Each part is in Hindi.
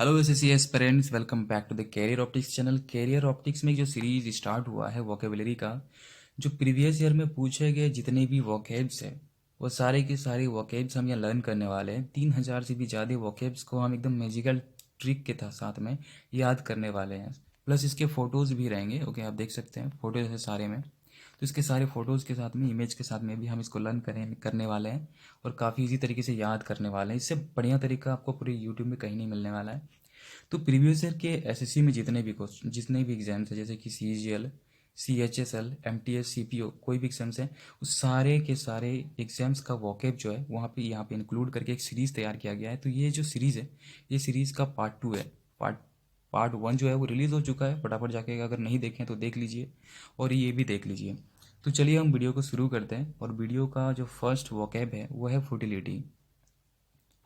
Hello SSC aspirants, welcome back to the career optics channel. Career optics में जो सीरीज स्टार्ट हुआ है वोकेबलरी का, जो प्रीवियस ईयर में पूछे गए जितने भी वोकेब्स है वो सारे के सारे वोकेब्स हम यहाँ लर्न करने वाले हैं। 3,000 से भी ज़्यादा वोकेब्स को हम एकदम मैजिकल ट्रिक के साथ में याद करने वाले हैं। प्लस इसके फ़ोटोज़ भी रहेंगे। ओके, आप देख सकते हैं फ़ोटोज़ है सारे में। तो इसके सारे फ़ोटोज़ के साथ में, इमेज के साथ में भी हम इसको लर्न करने वाले हैं और काफ़ी इजी तरीके से याद करने वाले हैं। इससे बढ़िया तरीका आपको पूरे यूट्यूब में कहीं नहीं मिलने वाला है। तो प्रीवियस ईयर के एसएससी में जितने भी एग्जाम्स है, जैसे कि सीजीएल, सीएचएसएल, एमटीएस, सीपीओ, कोई भी एग्जाम्स हैं, उस सारे के सारे एग्जाम्स का वोकेब जो है वहाँ पे यहाँ पे इंक्लूड करके एक सीरीज़ तैयार किया गया है। तो ये जो सीरीज़ है, ये सीरीज़ का पार्ट 2 है। पार्ट पार्ट 1 जो है वो रिलीज़ हो चुका है, फटाफट जाके अगर नहीं देखें तो देख लीजिए और ये भी देख लीजिए। तो चलिए हम वीडियो को शुरू करते हैं। और वीडियो का जो फर्स्ट वोकेब है वो है फुटिलिटी।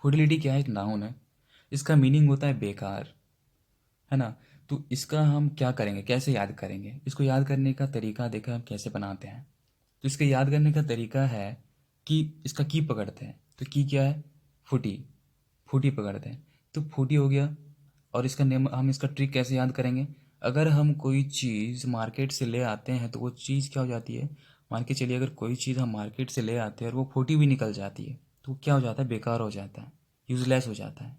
फुटिलिटी क्या है? एक नाउन है। इसका मीनिंग होता है बेकार, है ना। तो इसका हम क्या करेंगे, कैसे याद करेंगे? इसको याद करने का तरीका देखा हम कैसे बनाते हैं। तो इसके याद करने का तरीका है कि इसका की पकड़ते हैं। तो की क्या है? फुटी। फुटी पकड़ते हैं तो फूटी हो गया। और इसका नेम, हम इसका ट्रिक कैसे याद करेंगे? अगर हम कोई चीज़ मार्केट से ले आते हैं तो वो चीज़ क्या हो जाती है? मान के चलिए अगर कोई चीज़ हम मार्केट से ले आते हैं और वो फूटी हुई निकल जाती है तो वो क्या हो जाता है? बेकार हो जाता है, यूज़लेस हो जाता है।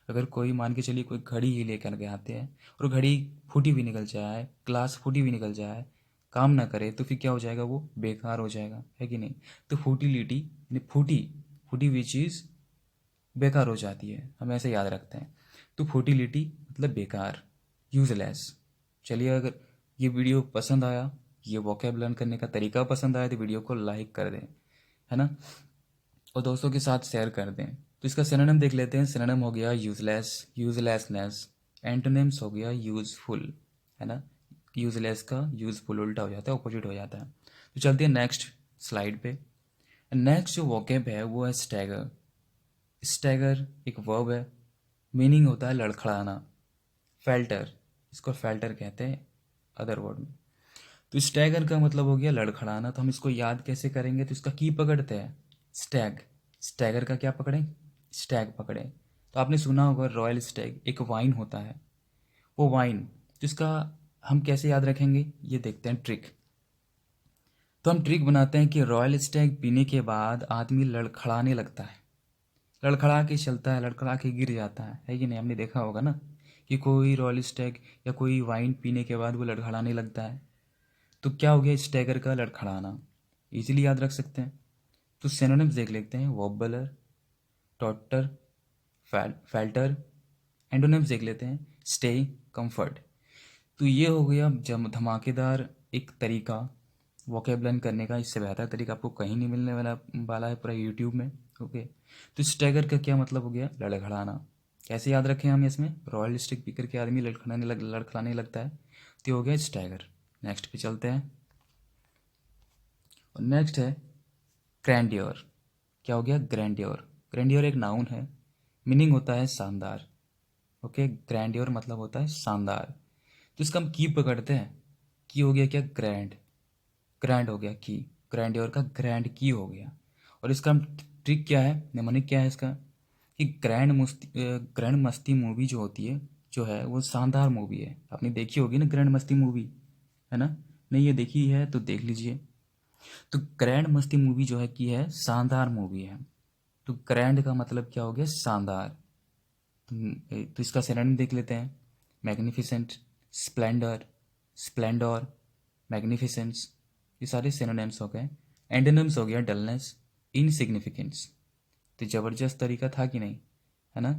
अगर कोई, मान के चलिए कोई घड़ी ही लेकर के आते हैं और घड़ी फूटी हुई निकल जाए, ग्लास फूटी हुई निकल जाए, काम ना करे, तो फिर क्या हो जाएगा? वो बेकार हो जाएगा, है कि नहीं? तो फूटिलिटी यानी फूटी, फूटी हुई चीज़ बेकार हो जाती है, हम ऐसे याद रखते हैं। तो फूटिलिटी मतलब बेकार, यूज़लेस। चलिए, अगर ये वीडियो पसंद आया, ये वोकैब लर्न करने का तरीका पसंद आया, तो वीडियो को लाइक कर दें, है ना, और दोस्तों के साथ शेयर कर दें। तो इसका सिनोनिम देख लेते हैं। सिनोनिम हो गया यूजलेस, यूजलेसनेस। एंटोनिम्स हो गया यूजफुल, है ना। यूजलेस का यूजफुल उल्टा हो जाता है, ऑपोजिट हो जाता है। तो चलते हैं नेक्स्ट स्लाइड पे। नेक्स्ट जो वोकेब है वो है स्टैगर। स्टैगर एक वर्ब है, मीनिंग होता है लड़खड़ाना। फेल्टर, इसको फेल्टर कहते हैं अदर वर्ड में। तो स्टैगर का मतलब हो गया लड़खड़ाना। तो हम इसको याद कैसे करेंगे? तो इसका की पकड़ते हैं स्टैग। स्टैगर का क्या पकड़ें? स्टैग पकड़े। तो आपने सुना होगा रॉयल स्टैग एक वाइन होता है, वो वाइन। तो इसका हम कैसे याद रखेंगे, ये देखते हैं ट्रिक। तो हम ट्रिक बनाते हैं कि रॉयल स्टैग पीने के बाद आदमी लड़खड़ाने लगता है, लड़खड़ा के चलता है, लड़खड़ा के गिर जाता है कि नहीं? हमने देखा होगा ना कि कोई रॉयल स्टैग या कोई वाइन पीने के बाद वो लड़खड़ाने लगता है। तो क्या हो गया? स्टैगर का लड़खड़ाना। इजीली याद रख सकते हैं। तो सिनोनिम्स देख लेते हैं। वॉबलर, टॉटर, फैल्टर। एंटोनिम्स देख लेते हैं। Stay, comfort. तो ये हो गया जब धमाकेदार एक तरीका वोकैब लर्न करने का। इससे बेहतर तरीका आपको कहीं नहीं मिलने वाला है पूरा यूट्यूब में। ओके, तो स्टैगर का क्या मतलब हो गया? लड़खड़ाना। कैसे याद रखें हम इसमें? रॉयल स्टिक पी करके आदमी लड़खड़ाने लगता है, तो ये हो गया स्टैगर। नेक्स्ट पे चलते हैं। और नेक्स्ट है ग्रैंडियर। क्या हो गया? ग्रैंडियर। ग्रैंडियर एक नाउन है, मीनिंग होता है शानदार। ओके, ग्रैंडियर मतलब होता है शानदार। तो इसका हम की पकड़ते हैं। की हो गया क्या? ग्रैंड। ग्रैंड हो गया की। ग्रैंडियर का ग्रैंड की हो गया। और इसका हम ट्रिक क्या है, निमोनिक क्या है इसका? कि ग्रैंड मस्ती मूवी जो होती है, जो है वो शानदार मूवी है। आपने देखी होगी ना ग्रैंड मस्ती मूवी, है ना? नहीं, ये देखी है तो देख लीजिए। तो ग्रैंड मस्ती मूवी जो है की है शानदार मूवी है। तो ग्रैंड का मतलब क्या हो गया? शानदार। तो इसका सिनोनिम देख लेते हैं। Magnificent, Splendor, Splendor, magnificence. ये सारे सिनोनिम्स हो गए। एंटोनिम्स हो गया डलनेस, इनसिग्निफिकेंस। तो जबरदस्त तरीका था कि नहीं, है ना।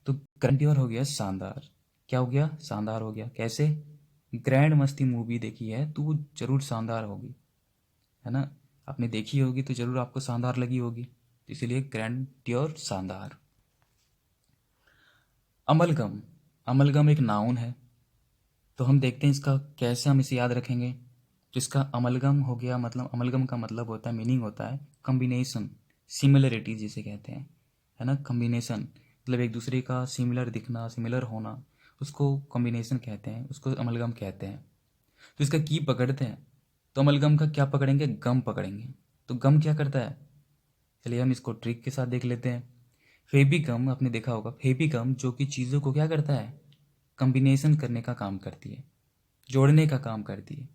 तो ग्रैंडियर हो गया शानदार। क्या हो गया? शानदार हो गया। कैसे? ग्रैंड मस्ती मूवी देखी है तो वो जरूर शानदार होगी, है ना। आपने देखी होगी तो जरूर आपको शानदार लगी होगी, तो इसीलिए ग्रैंडियर शानदार। अमलगम। अमलगम एक नाउन है। तो हम देखते हैं इसका कैसे हम इसे याद रखेंगे। तो इसका अमलगम हो गया, मतलब अमलगम का मतलब होता है, मीनिंग होता है कम्बिनेशन, सिमिलरिटी जिसे कहते हैं, है ना। कम्बिनेशन मतलब एक दूसरे का सिमिलर दिखना, सिमिलर होना, उसको कॉम्बिनेशन कहते हैं, उसको अमलगम कहते हैं। तो इसका की पकड़ते हैं। तो अमलगम का क्या पकड़ेंगे? गम पकड़ेंगे। तो गम क्या करता है? चलिए हम इसको ट्रिक के साथ देख लेते हैं। फेबिगम आपने देखा होगा, फेबिगम जो कि चीज़ों को क्या करता है, कम्बिनेशन करने का काम करती है, जोड़ने का काम करती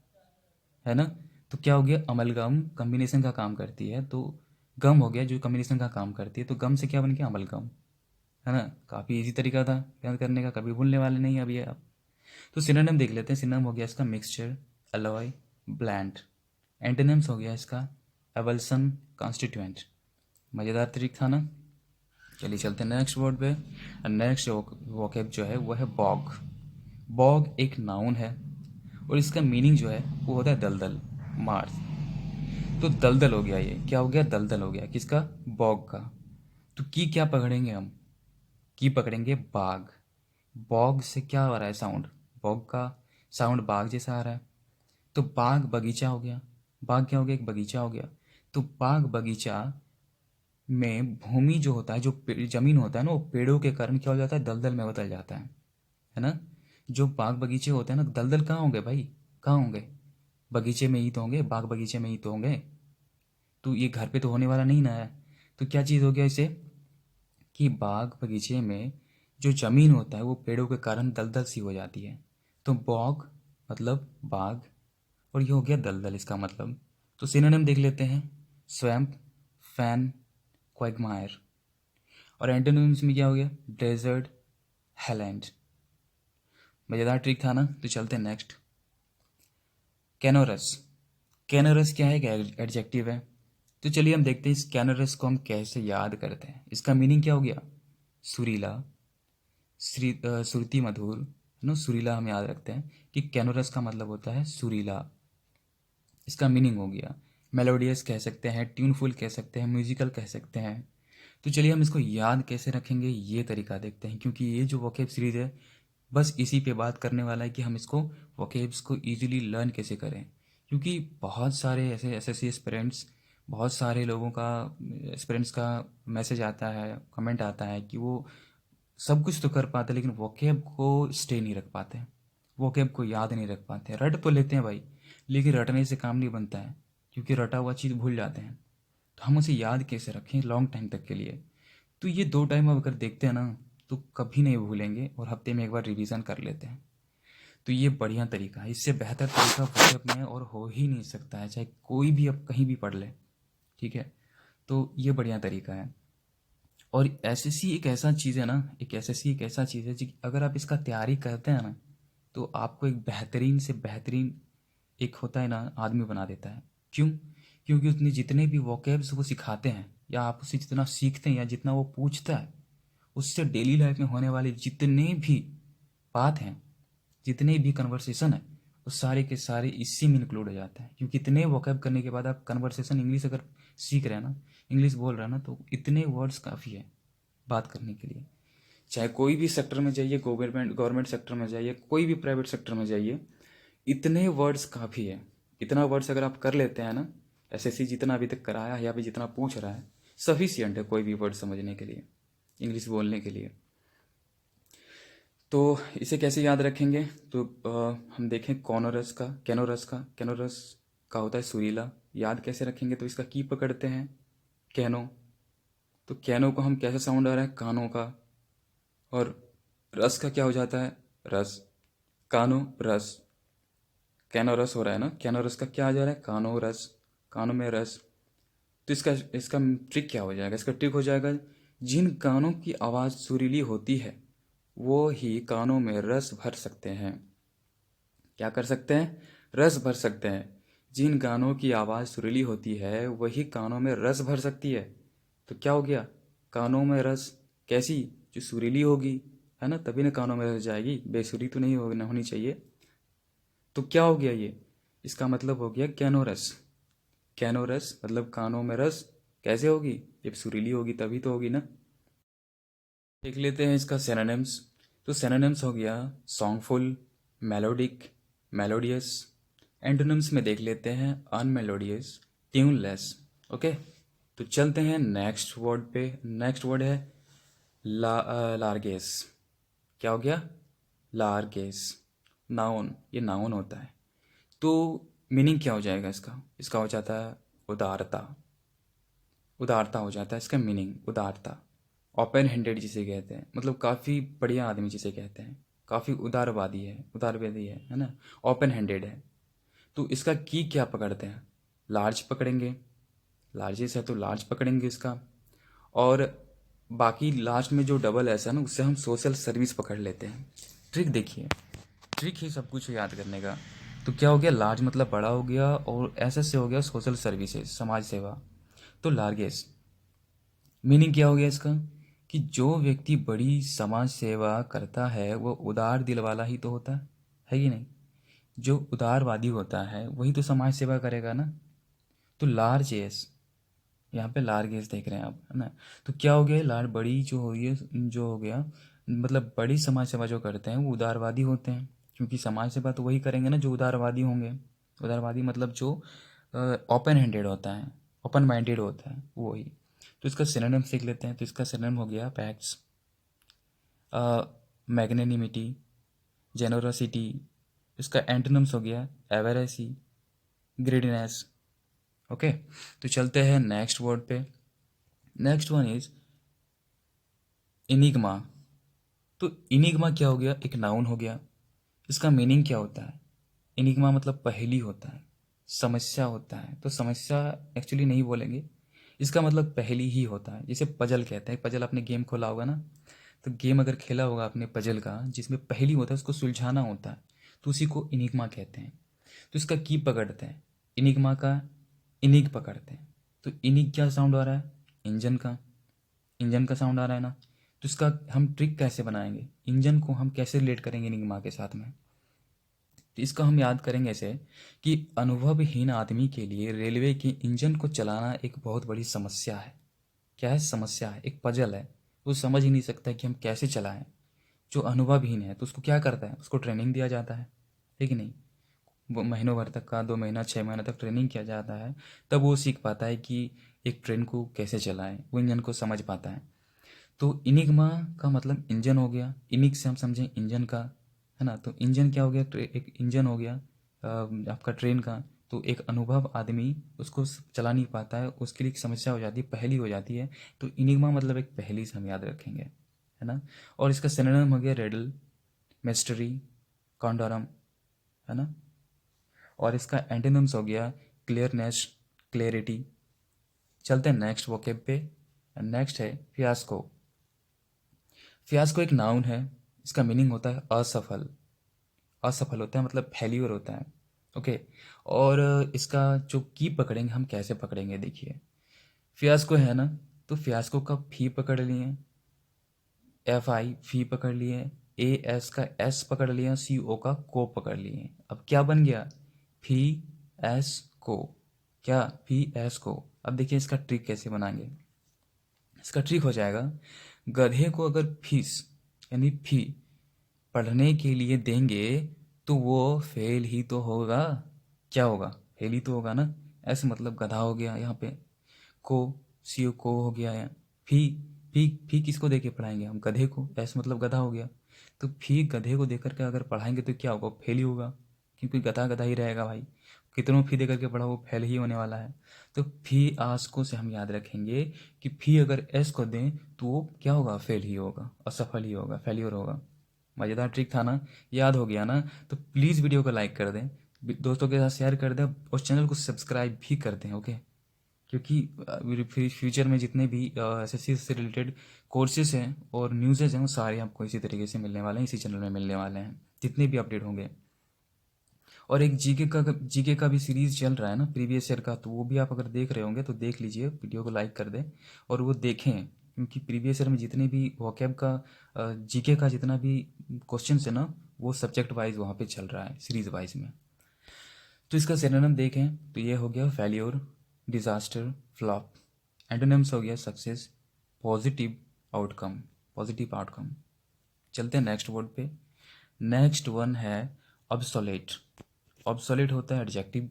है ना। तो क्या हो गया, अमलगम कम्बिनेशन का काम करती है, तो गम हो गया जो कम्बिनेशन का काम करती है, तो गम से क्या बन गया, अमलगम, है ना। काफ़ी इजी तरीका था याद करने का, कभी भूलने वाले नहीं अभी आप। तो सिनोनिम देख लेते हैं। सिनोनिम हो गया इसका मिक्सचर, अलॉय, ब्लैंड। एंटोनिम्स हो गया इसका एवल्सन, कॉन्स्टिट्यूएंट। मज़ेदार तरीका था ना। चलिए चलते हैं नेक्स्ट वर्ड पे। नेक्स्ट वोकेब जो है वो है बॉग। बॉग एक नाउन है और इसका मीनिंग जो है वो होता है दलदल, मार्स। तो दलदल हो गया, ये क्या हो गया, दलदल हो गया किसका, बॉग का। तो की क्या पकड़ेंगे हम, की पकड़ेंगे बाग। बॉग से क्या आ रहा है साउंड, बॉग का साउंड बाग जैसा आ रहा है। तो बाग बगीचा हो गया, बाग क्या हो गया, एक बगीचा हो गया। तो बाग बगीचा में भूमि जो होता है, जो जमीन होता है ना, वो पेड़ों के कारण क्या हो जाता है, दलदल में बदल जाता है ना। जो बाग बगीचे होते हैं ना, दलदल कहाँ होंगे भाई, कहाँ होंगे, बगीचे में ही तो होंगे, बाग बगीचे में ही तो होंगे। तो ये घर पे तो होने वाला नहीं ना है। तो क्या चीज़ हो गया इसे, कि बाग बगीचे में जो ज़मीन होता है वो पेड़ों के कारण दलदल सी हो जाती है। तो बॉग मतलब बाग, और ये हो गया दलदल इसका मतलब। तो सिनोनिम देख लेते हैं, स्वैम्प, फैन, क्वागमायर। और एंटोनिम्स में क्या हो गया, डेजर्ट, हेलैंड। मज़ेदार ट्रिक था ना। तो चलते हैं नेक्स्ट, कैनोरस। कैनोरस क्या है, एडजेक्टिव है। तो चलिए हम देखते हैं इस कैनोरस को हम कैसे याद करते हैं। इसका मीनिंग क्या हो गया, सुरीला, सुरती मधुर, नो सुरीला हम याद रखते हैं कि कैनोरस का मतलब होता है सुरीला। इसका मीनिंग हो गया मेलोडियस कह सकते हैं, ट्यूनफुल कह सकते हैं, म्यूजिकल कह सकते हैं। तो चलिए हम इसको याद कैसे रखेंगे ये तरीका देखते हैं, क्योंकि ये जो वोकेब सीरीज है बस इसी पे बात करने वाला है कि हम इसको वोकेब्स को इजीली लर्न कैसे करें। क्योंकि बहुत सारे ऐसे एसएससी एस्पिरेंट्स, बहुत सारे लोगों का एस्पिरेंट्स का मैसेज आता है, कमेंट आता है कि वो सब कुछ तो कर पाते लेकिन वोकेब को स्टे नहीं रख पाते, वोकेब को याद नहीं रख पाते। रट तो लेते हैं भाई, लेकिन रटने से काम नहीं बनता है, क्योंकि रटा हुआ चीज़ भूल जाते हैं। तो हम उसे याद कैसे रखें लॉन्ग टाइम तक के लिए। तो ये 2 टाइम अब अगर देखते हैं ना तो कभी नहीं भूलेंगे, और हफ्ते में एक बार रिवीजन कर लेते हैं। तो ये बढ़िया तरीका है, इससे बेहतर तरीका वोकेब में और हो ही नहीं सकता है, चाहे कोई भी अब कहीं भी पढ़ ले, ठीक है। तो ये बढ़िया तरीका है। और एसएससी एक ऐसा चीज़ है ना, एक एसएससी एक ऐसा चीज़ है कि अगर आप इसका तैयारी करते हैं ना तो आपको एक बेहतरीन से बेहतरीन एक होता है ना आदमी बना देता है। क्यों, क्योंकि उसने जितने भी वोकेब्स वो सिखाते हैं या आप उससे जितना सीखते हैं या जितना वो पूछता है, उससे डेली लाइफ में होने वाले जितने भी बात हैं, जितने भी कन्वर्सेशन है, वो सारे के सारे इसी में इंक्लूड हो जाते हैं। क्योंकि इतने वोकैब करने के बाद आप कन्वर्सेशन इंग्लिश अगर सीख रहे हैं ना, इंग्लिश बोल रहे हैं ना, तो इतने वर्ड्स काफ़ी है बात करने के लिए। चाहे कोई भी सेक्टर में जाइए, गवर्नमेंट गवर्नमेंट सेक्टर में जाइए, कोई भी प्राइवेट सेक्टर में जाइए, इतने वर्ड्स काफ़ी है। इतना वर्ड्स अगर आप कर लेते हैं ना, एसएससी जितना अभी तक कराया है या फिर जितना पूछ रहा है, सफिशियंट है कोई भी वर्ड समझने के लिए, इंग्लिश बोलने के लिए। तो इसे कैसे याद रखेंगे, तो हम देखें कॉनोरस का, कैनोरस का होता है सुरीला। याद कैसे रखेंगे, तो इसका की पकड़ते हैं कैनो। तो कैनो को हम कैसे साउंड आ रहा है, कानों का। और रस का क्या हो जाता है, रस, कानो रस। कैनोरस हो रहा है ना, कैनोरस का क्या आ जा रहा है, कानो रस, कानों में रस। तो इसका इसका ट्रिक क्या हो जाएगा, इसका ट्रिक हो जाएगा, जिन गानों की आवाज़ सुरीली होती है वो ही कानों में रस भर सकते हैं। क्या कर सकते हैं, रस भर सकते हैं। जिन गानों की आवाज़ सुरीली होती है वही कानों में रस भर सकती है। तो क्या हो गया, कानों में रस, कैसी, जो सुरीली होगी, है ना, तभी ना कानों में रस जाएगी, बेसुरी तो नहीं होनी चाहिए। तो क्या हो गया ये, इसका मतलब हो गया कैनोरस। कैनोरस मतलब कानों में रस, कैसे होगी, जब सुरीली होगी तभी तो होगी ना। देख लेते हैं इसका सिनोनिम्स। तो सिनोनिम्स हो गया सॉन्गफुल, मेलोडिक, मेलोडियस। एंटोनिम्स में देख लेते हैं अनमेलोडियस, ट्यूनलेस। ओके, तो चलते हैं नेक्स्ट वर्ड पे। नेक्स्ट वर्ड है लार्गेस। क्या हो गया, लार्गेस, नाउन, ये नाउन होता है। तो मीनिंग क्या हो जाएगा इसका, इसका हो जाता है उदारता, उदारता हो जाता है इसका मीनिंग, उदारता। ओपन हैंडेड जिसे कहते हैं, मतलब काफ़ी बढ़िया आदमी जिसे कहते हैं, काफ़ी उदारवादी है ना, ओपन हैंडेड है। तो इसका की क्या पकड़ते हैं? लार्ज पकड़ेंगे, लार्जेस्ट है तो लार्ज पकड़ेंगे इसका। और बाकी लास्ट में जो डबल एस है ना, उससे हम सोशल सर्विस पकड़ लेते हैं। ट्रिक देखिए, ट्रिक ही सब कुछ याद करने का। तो क्या हो गया, लार्ज मतलब बड़ा हो गया, और एस एस से हो गया सोशल सर्विसेज, समाज सेवा। तो लार्जेस्ट मीनिंग क्या हो गया इसका, कि जो व्यक्ति बड़ी समाज सेवा करता है वो उदार दिल वाला ही तो होता है कि नहीं? जो उदारवादी होता है वही तो समाज सेवा करेगा ना। तो लार्ज एस, यहाँ पे लार्ज देख रहे हैं आप, है ना। तो क्या हो गया, लार्ज बड़ी जो हो गई, जो हो गया मतलब बड़ी समाज सेवा जो करते हैं वो उदारवादी होते हैं, क्योंकि समाज सेवा तो वही करेंगे ना जो उदारवादी होंगे। उदारवादी मतलब जो ओपन हैंडेड होता है, ओपन माइंडेड होता है, वो वही। तो इसका सिनोनिम सीख लेते हैं। तो इसका सिनोनिम हो गया पैक्स, मैग्नेनिमिटी, जेनोरसिटी। इसका एंटोनिम्स हो गया एवरेसी, ग्रीडीनेस। ओके, तो चलते हैं नेक्स्ट वर्ड पे। Next one is Enigma. तो इनिग्मा क्या हो गया, एक नाउन हो गया। इसका मीनिंग क्या होता है? इनिग्मा मतलब पहेली होता है, समस्या होता है। तो समस्या एक्चुअली नहीं बोलेंगे, इसका मतलब पहेली ही होता है। जैसे पजल कहते हैं, पजल आपने गेम खोला होगा ना, तो गेम अगर खेला होगा आपने पजल का, जिसमें पहेली होता है उसको सुलझाना होता है, तो उसी को इनिग्मा कहते हैं। तो इसका की पकड़ते हैं, इनिग्मा का इनिग पकड़ते हैं। तो इनिग क्या साउंड आ रहा है, इंजन का, इंजन का साउंड आ रहा है ना। तो इसका हम ट्रिक कैसे बनाएंगे, इंजन को हम कैसे रिलेट करेंगे निग्मा के साथ में? तो इसका हम याद करेंगे ऐसे कि अनुभवहीन आदमी के लिए रेलवे के इंजन को चलाना एक बहुत बड़ी समस्या है। क्या है, समस्या है, एक पजल है। वो समझ ही नहीं सकता कि हम कैसे चलाएं। जो अनुभवहीन है तो उसको क्या करता है, उसको ट्रेनिंग दिया जाता है कि नहीं? वो महीनों भर तक का, 2 महीना 6 महीना तक ट्रेनिंग किया जाता है, तब वो सीख पाता है कि एक ट्रेन को कैसे चलाएं, वो इंजन को समझ पाता है। तो इनिग्मा का मतलब इंजन हो गया, इनिग से हम समझें इंजन का, है ना। तो इंजन क्या हो गया, एक इंजन हो गया आपका ट्रेन का। तो एक अनुभव आदमी उसको चला नहीं पाता है, उसके लिए एक समस्या हो जाती है, पहेली हो जाती है। तो इनिग्मा मतलब एक पहेली से हम याद रखेंगे, है ना। और इसका सिनोनिम हो गया रेडल, मिस्ट्री, कॉन्डोरम, है ना। और इसका एंटोनिम्स हो गया क्लियरनेस, क्लैरिटी। चलते हैं नेक्स्ट वोकेब पे। नेक्स्ट है फियास्को। फियास्को एक नाउन है, इसका मीनिंग होता है असफल। असफल होता है मतलब फेल्यूर होता है। ओके, और इसका जो की पकड़ेंगे हम, कैसे पकड़ेंगे देखिए। फियास्को है ना, तो फियास्को का फी पकड़ लिए, एफ आई फी पकड़ लिए, ए एस का एस पकड़ लिया, सी ओ का को पकड़ लिए। अब क्या बन गया, फी एस को। क्या, फी एस को। अब देखिए इसका ट्रिक कैसे बनाएंगे। इसका ट्रिक हो जाएगा, गधे को अगर फीस यानी फी पढ़ने के लिए देंगे तो वो फेल ही तो होगा। क्या होगा, फेल ही तो होगा ना। ऐसे मतलब गधा हो गया यहाँ पे, को, सी ओ को हो गया है। फी, फी किसको दे के पढ़ाएंगे हम, गधे को, ऐसे मतलब गधा हो गया। तो फी गधे को दे करके अगर पढ़ाएंगे तो क्या होगा, फेल ही होगा, क्योंकि गधा गधा ही रहेगा भाई। कितनों फी दे करके पढ़ा वो फेल ही होने वाला है। तो फी आस्को से हम याद रखेंगे कि फी अगर एस को दें तो वो क्या होगा, फेल ही होगा, असफल ही होगा, फेल्योर होगा। मज़ेदार ट्रिक था ना, याद हो गया ना। तो प्लीज़ वीडियो को लाइक कर दें, दोस्तों के साथ शेयर कर दें, और चैनल को सब्सक्राइब भी कर दें। ओके, क्योंकि फ्यूचर में जितने भी एसएससी से रिलेटेड कोर्सेज हैं और न्यूज़ेज हैं वो सारे आपको इसी तरीके से मिलने वाले हैं, इसी चैनल में मिलने वाले हैं, जितने भी अपडेट होंगे। और एक जीके का भी सीरीज़ चल रहा है ना प्रीवियस ईयर का, तो वो भी आप अगर देख रहे होंगे तो देख लीजिए, वीडियो को लाइक कर दें और वो देखें। क्योंकि प्रीवियस ईयर में जितने भी वोकैब का, जीके का जितना भी क्वेश्चन है ना, वो सब्जेक्ट वाइज वहाँ पे चल रहा है, सीरीज वाइज में। तो इसका सिनोनिम देखें तो ये हो गया फेल्योर, डिजास्टर, फ्लॉप। एंटोनिम्स हो गया success, positive outcome, positive outcome. चलते हैं नेक्स्ट वर्ड पे। नेक्स्ट वन है ऑब्सोलेट। ऑब्सोलेट होता है एडजेक्टिव,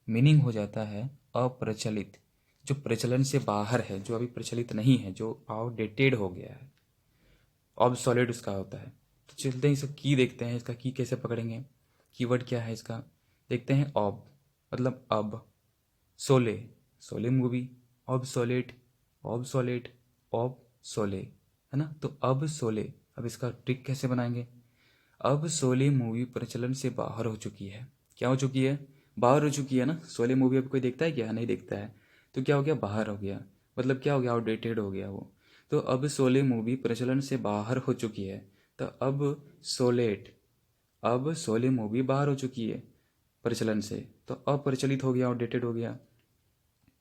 मीनिंग हो जाता है अप्रचलित, जो प्रचलन से बाहर है, जो अभी प्रचलित नहीं है, जो आउटडेटेड हो गया है, ऑब्सोलेट उसका होता है। तो चलते हैं इसका की देखते हैं, इसका की कैसे पकड़ेंगे। कीवर्ड क्या है इसका, देखते हैं। ऑब मतलब अब, सोले, सोले मूवी, ऑब्सोलेट, ऑब्सोलेट, ऑब शोले, है ना। तो अब शोले, अब इसका ट्रिक कैसे बनाएंगे। अब शोले मूवी प्रचलन से बाहर हो चुकी है। क्या हो चुकी है, बाहर हो चुकी है ना। शोले मूवी अब कोई देखता है क्या, नहीं देखता है। तो क्या हो गया, बाहर हो गया, मतलब क्या हो गया, आउटडेटेड हो गया वो। तो अब शोले मूवी प्रचलन से बाहर हो चुकी है। तो अब शोलेट, अब शोले मूवी बाहर हो चुकी है प्रचलन से, तो अप्रचलित हो गया, आउटडेटेड हो गया।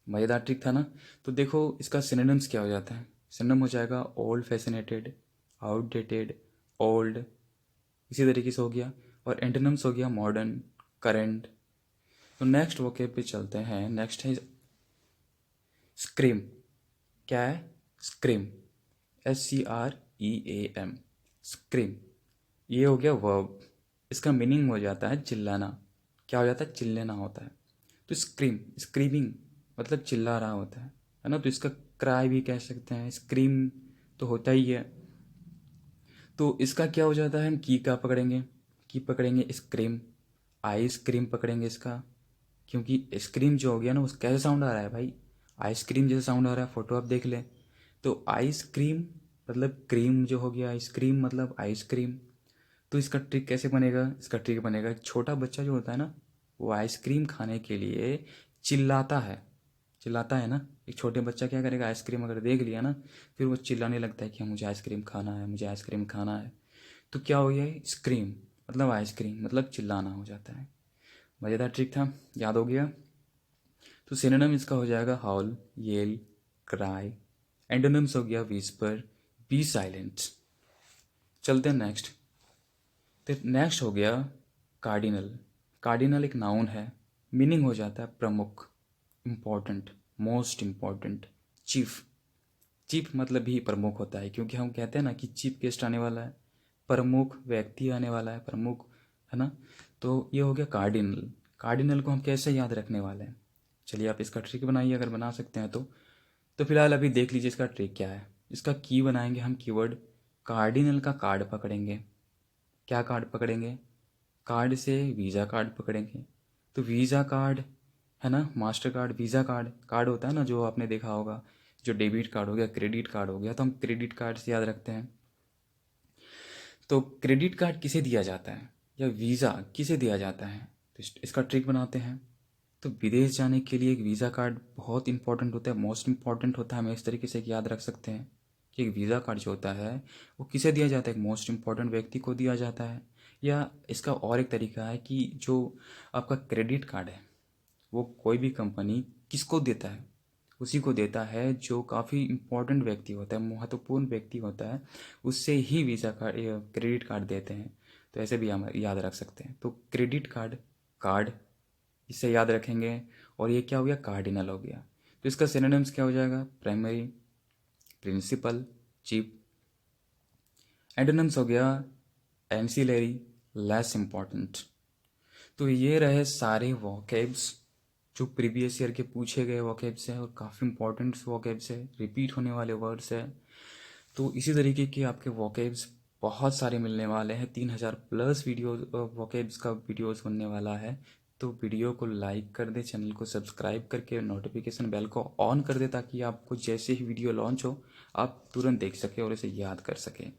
मज़ेदार ट्रिक था ना। तो देखो इसका सिनोनिम्स क्या हो जाता है। सिनोनिम हो जाएगा ओल्ड फैसिनेटेड, आउटडेटेड, ओल्ड, इसी तरीके से हो गया। और एंटोनिम्स हो गया मॉडर्न, करेंट। तो नेक्स्ट वोकेब पे चलते हैं। नेक्स्ट है स्क्रीम। क्या है, स्क्रीम, SCREAM, स्क्रीम। ये हो गया वर्ब। इसका मीनिंग हो जाता है चिल्लाना। क्या हो जाता है, चिल्लाना होता है। तो स्क्रीम, स्क्रीमिंग मतलब चिल्ला रहा होता है ना। तो इसका क्राई भी कह सकते हैं, स्क्रीम तो होता ही है। तो इसका क्या हो जाता है, हम की का पकड़ेंगे, की पकड़ेंगे, स्क्रीम, आइसक्रीम पकड़ेंगे इसका, क्योंकि स्क्रीम जो हो गया ना, उस कैसे साउंड आ रहा है भाई, आइसक्रीम जैसे साउंड आ रहा है, फोटो आप देख लें। तो आइसक्रीम मतलब क्रीम जो हो गया, आइसक्रीम मतलब आइसक्रीम। तो इसका ट्रिक कैसे बनेगा, इसका ट्रिक बनेगा, एक छोटा बच्चा जो होता है ना, वो आइसक्रीम खाने के लिए चिल्लाता है, चिल्लाता है ना। एक छोटे बच्चा क्या करेगा, आइसक्रीम अगर देख लिया ना, फिर वो चिल्लाने लगता है कि मुझे आइसक्रीम खाना है, मुझे आइसक्रीम खाना है। तो क्या हो गया, स्क्रीम मतलब आइसक्रीम मतलब चिल्लाना हो जाता है। मज़ेदार ट्रिक था, याद हो गया। तो सिनोनिम इसका हो जाएगा हाउल, येल, क्राई। एंटोनिम्स हो गया विस्पर, बी साइलेंट। चलते हैं नेक्स्ट। तो नेक्स्ट हो गया कार्डिनल। कार्डिनल एक नाउन है, मीनिंग हो जाता है प्रमुख, important, most important, chief. Chief मतलब भी प्रमुख होता है, क्योंकि हम कहते हैं ना कि चीफ गेस्ट आने वाला है, प्रमुख व्यक्ति आने वाला है, प्रमुख, है ना। तो ये हो गया कार्डिनल। कार्डिनल को हम कैसे याद रखने वाले हैं, चलिए आप इसका ट्रिक बनाइए अगर बना सकते हैं तो फिलहाल अभी देख लीजिए इसका ट्रिक क्या है। इसका की बनाएंगे हम, कीवर्ड कार्डिनल का कार्ड पकड़ेंगे। क्या कार्ड पकड़ेंगे, कार्ड से वीज़ा कार्ड पकड़ेंगे। तो वीज़ा कार्ड, है ना, master card, visa card, card होता है ना जो आपने देखा होगा, जो डेबिट कार्ड हो गया, क्रेडिट कार्ड हो गया, तो हम क्रेडिट कार्ड से याद रखते हैं। तो क्रेडिट कार्ड किसे दिया जाता है या वीज़ा किसे दिया जाता है, तो इसका ट्रिक बनाते हैं। तो विदेश जाने के लिए एक वीज़ा कार्ड बहुत इंपॉर्टेंट होता है, मोस्ट इंपॉर्टेंट होता है। हमें इस तरीके से याद रख सकते हैं कि एक वीज़ा कार्ड जो होता है वो किसे दिया जाता है, एक मोस्ट इंपॉर्टेंट व्यक्ति को दिया जाता है। या इसका और एक तरीका है कि जो आपका क्रेडिट कार्ड है वो कोई भी कंपनी किसको देता है, उसी को देता है जो काफ़ी इम्पोर्टेंट व्यक्ति होता है, महत्वपूर्ण व्यक्ति होता है, उससे ही वीज़ा कार्ड या क्रेडिट कार्ड देते हैं। तो ऐसे भी हम याद रख सकते हैं। तो क्रेडिट कार्ड, कार्ड, इसे याद रखेंगे। और ये क्या हो गया, कार्डिनल हो गया। तो इसका सिनोनिम्स क्या हो जाएगा, प्राइमरी, प्रिंसिपल, चीफ। एंटोनिम्स हो गया एंसिलरी, लेस इम्पॉर्टेंट। तो ये रहे सारे वोकेब्स जो प्रीवियस ईयर के पूछे गए वोकेब्स हैं, और काफ़ी इंपॉर्टेंट वोकेब्स है, रिपीट होने वाले वर्ड्स है। तो इसी तरीके के आपके वोकेब्स बहुत सारे मिलने वाले हैं। 3000 प्लस वीडियो वोकेब्स का वीडियोस बनने वाला है। तो वीडियो को लाइक कर दे, चैनल को सब्सक्राइब करके नोटिफिकेशन बेल को ऑन कर दे, ताकि आपको जैसे ही वीडियो लॉन्च हो आप तुरंत देख सकें और इसे याद कर सकें।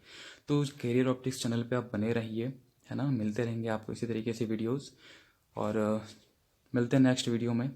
तो कैरियर ऑप्टिक्स चैनल पे आप बने रहिए, है ना। मिलते रहेंगे आपको इसी तरीके से वीडियोस। और मिलते हैं नेक्स्ट वीडियो में।